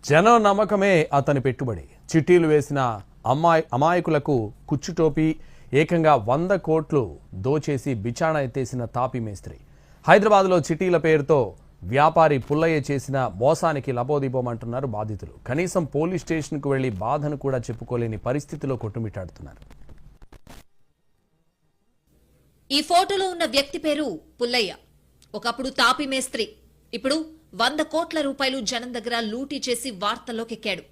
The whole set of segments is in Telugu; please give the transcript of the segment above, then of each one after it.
జనం నమ్మకమే అతని పెట్టుబడి. చిట్టీలు వేసిన అమాయకులకు కుచ్చుటోపి ఏకంగా 100 కోట్లు దోచేసి బిచాణ ఎత్తేసిన తాపీ మేస్త్రి. హైదరాబాద్లో చిట్టీల పేరుతో వ్యాపారి పుల్లయ్య చేసిన మోసానికి లబోదిబోమంటున్నారు బాధితులు. కనీసం పోలీస్ స్టేషన్కు వెళ్లి బాధను కూడా చెప్పుకోలేని పరిస్థితిలో కొట్టుమిట్టాడుతున్నారు. ఈ ఫోటోలో ఉన్న వ్యక్తి పేరు పుల్లయ్య. ఒకప్పుడు తాపీ మేస్త్రి, ఇప్పుడు 100 కోట్ల రూపాయలు జనం దగ్గర లూటీ చేసి వార్తల్లోకెక్కాడు.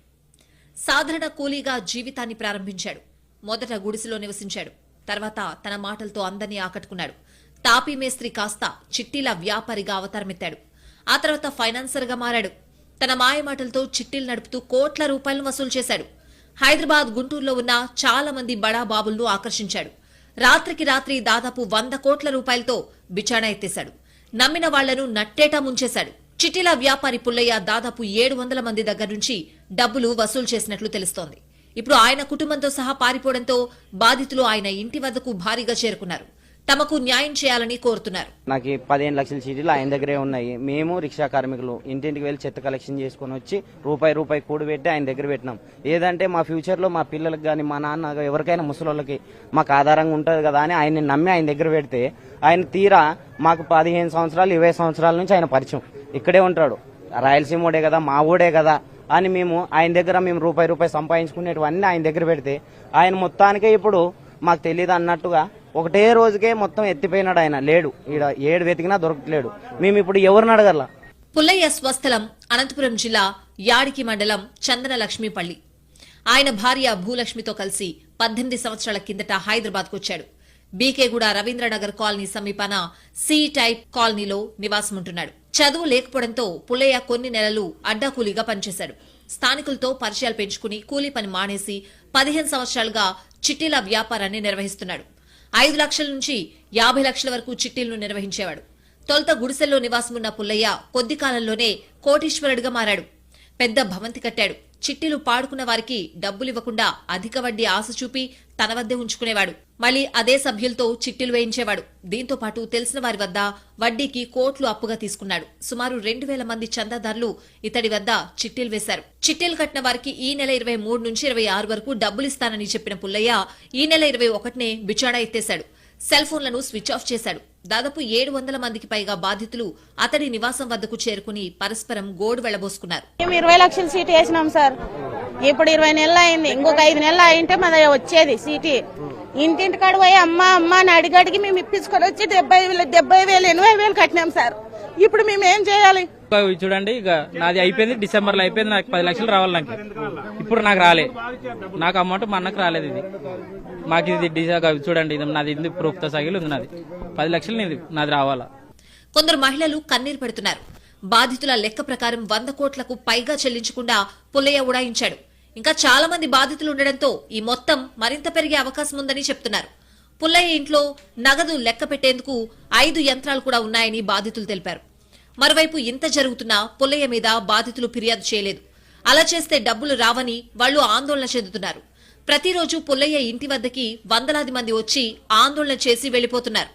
సాధారణ కూలీగా జీవితాన్ని ప్రారంభించాడు. మొదట గుడిసెలో నివసించాడు. తర్వాత తన మాటలతో అందరినీ ఆకట్టుకున్నాడు. తాపీ మేస్త్రి కాస్త చిట్టీల వ్యాపారిగా అవతారమెత్తాడు. ఆ తర్వాత ఫైనాన్సర్గా మారాడు. తన మాయమాటలతో చిట్టీలు నడుపుతూ కోట్ల రూపాయలను వసూలు చేశాడు. హైదరాబాద్, గుంటూరులో ఉన్న చాలా మంది బడా బాబులను ఆకర్షించాడు. రాత్రికి రాత్రి దాదాపు 100 కోట్ల రూపాయలతో బిచాణా ఎత్తేశాడు. నమ్మిన వాళ్లను నట్టేటా ముంచేశాడు. చిట్టీల వ్యాపారి పుల్లయ్య దాదాపు 700 మంది దగ్గర నుంచి డబ్బులు వసూలు చేసినట్లు తెలుస్తోంది. ఇప్పుడు ఆయన కుటుంబంతో సహా పారిపోవడంతో బాధితులు ఆయన ఇంటి వద్దకు భారీగా చేరుకున్నారు. తమకు న్యాయం చేయాలని కోరుతున్నారు. నాకు 15 లక్షల చీటీలు ఆయన దగ్గరే ఉన్నాయి. మేము రిక్షా కార్మికులు ఇంటింటికి వెళ్ళి చెత్త కలెక్షన్ చేసుకుని వచ్చి రూపాయి కూడి పెట్టి ఆయన దగ్గర పెట్టినాం. ఏదంటే మా ఫ్యూచర్ లో మా పిల్లలకు కానీ మా నాన్న ఎవరికైనా ముసలోళ్ళకి మాకు ఆధారంగా ఉంటుంది కదా అని ఆయన్ని నమ్మి ఆయన దగ్గర పెడితే ఆయన తీరా మాకు 15 సంవత్సరాలు 20 సంవత్సరాల నుంచి ఆయన పరిచయం. ఇక్కడే ఉంటాడు, రాయలసీమోడే కదా, మా ఊడే కదా అని మేము ఆయన దగ్గర మేము రూపాయి సంపాదించుకునేటివన్నీ ఆయన దగ్గర పెడితే ఆయన మొత్తానికే ఇప్పుడు మాకు తెలియదు అన్నట్టుగా ఒకటే రోజుకే మొత్తం ఎత్తిపోయినాడు. ఆయన లేడు, ఈడ 7 వెతికినా దొరకట్లేడు. మేము ఇప్పుడు ఎవరిని అడగల. పుల్లయ్య స్వస్థలం అనంతపురం జిల్లా యాడికి మండలం చందనలక్ష్మీపల్లి. ఆయన భార్య భూలక్ష్మితో కలిసి 18 సంవత్సరాల కిందట హైదరాబాద్ కు వచ్చాడు. బీకేగూడ రవీంద్రనగర్ కాలనీ సమీపాన సి టైప్ కాలనీలో నివాసముంటున్నాడు. చదువు లేకపోవడంతో పుల్లయ్య కొన్ని నెలలు అడ్డాకూలీగా పనిచేశాడు. స్థానికులతో పరిచయాలు పెంచుకుని కూలీ పని మానేసి 15 సంవత్సరాలుగా చిట్టీల వ్యాపారాన్ని నిర్వహిస్తున్నాడు. 5 లక్షల నుంచి 50 లక్షల వరకు చిట్టీలను నిర్వహించేవాడు. తొలుత గుడిసెల్లో నివాసమున్న పుల్లయ్య కొద్ది కాలంలోనే కోటీశ్వరుడిగా మారాడు. పెద్ద భవంతి కట్టాడు. చిట్టీలు పాడుకున్న వారికి డబ్బులివ్వకుండా అధిక వడ్డీ ఆశ చూపి తన వద్దే ఉంచుకునేవాడు. మళ్లీ అదే సభ్యులతో చిట్టీలు వేయించేవాడు. దీంతో పాటు తెలిసిన వారి వద్ద వడ్డీకి కోట్లు అప్పుగా తీసుకున్నాడు. సుమారు 2000 మంది చందాదారులు ఇతడి వద్ద చిట్టీలు వేశారు. చిట్టీలు కట్టిన వారికి ఈ నెల 23 నుంచి 26 వరకు డబ్బులిస్తానని చెప్పిన పుల్లయ్య ఈ నెల 21నే బిచాణా ఎత్తేశాడు. సెల్ ఫోన్లను స్విచ్ ఆఫ్ చేశాడు. దాదాపు 700 మందికి పైగా బాధితులు అతడి నివాసం వద్దకు చేరుకుని పరస్పరం గోడు వెళ్లబోసుకున్నారు. మేము 20 లక్షల సీటు వేసినాం సార్. ఇప్పుడు 20 నెలలు అయింది. ఇంకొక 5 నెలలు అయింటే మన వచ్చేది సీటీ. ఇంటింటికాడ పోయి అమ్మ అని అడిగడిగి మేము ఇప్పించుకొని వచ్చి 70,000 80,000 కట్టినాం సార్. ఇప్పుడు మేము ఏం చేయాలి? చూడండి, ఇక నాది అయిపోయింది, డిసెంబర్ లో అయిపోయింది. నాకు 10 లక్షలు రావాలి. నాకు ఇప్పుడు నాకు రాలే. నాకు అమౌంట్ మా అన్నకు రాలేదు. ఇది మాకు ఇది చూడండి, ఇది నాది ఇంది ప్రూఫ్ తో సగిలి ఉంది. నాది 10 లక్షలు నాది రావాలా. కొందరు మహిళలు కన్నీరు పెడుతున్నారు. బాధితుల లెక్క ప్రకారం 100 కోట్లకు పైగా చెల్లించకుండా పుల్లయ్య ఉడాయించాడు. ఇంకా చాలా మంది బాధితులు ఉండడంతో ఈ మొత్తం మరింత పెరిగే అవకాశం ఉందని చెప్తున్నారు. పుల్లయ్య ఇంట్లో నగదు లెక్క పెట్టేందుకు 5 యంత్రాలు కూడా ఉన్నాయని బాధితులు తెలిపారు. మరోవైపు ఇంత జరుగుతున్నా పుల్లయ్య మీద బాధితులు ఫిర్యాదు చేయలేదు. అలా చేస్తే డబ్బులు రావని వాళ్లు ఆందోళన చెందుతున్నారు. ప్రతిరోజు పుల్లయ్య ఇంటి వద్దకి వందలాది మంది వచ్చి ఆందోళన చేసి వెళ్లిపోతున్నారు.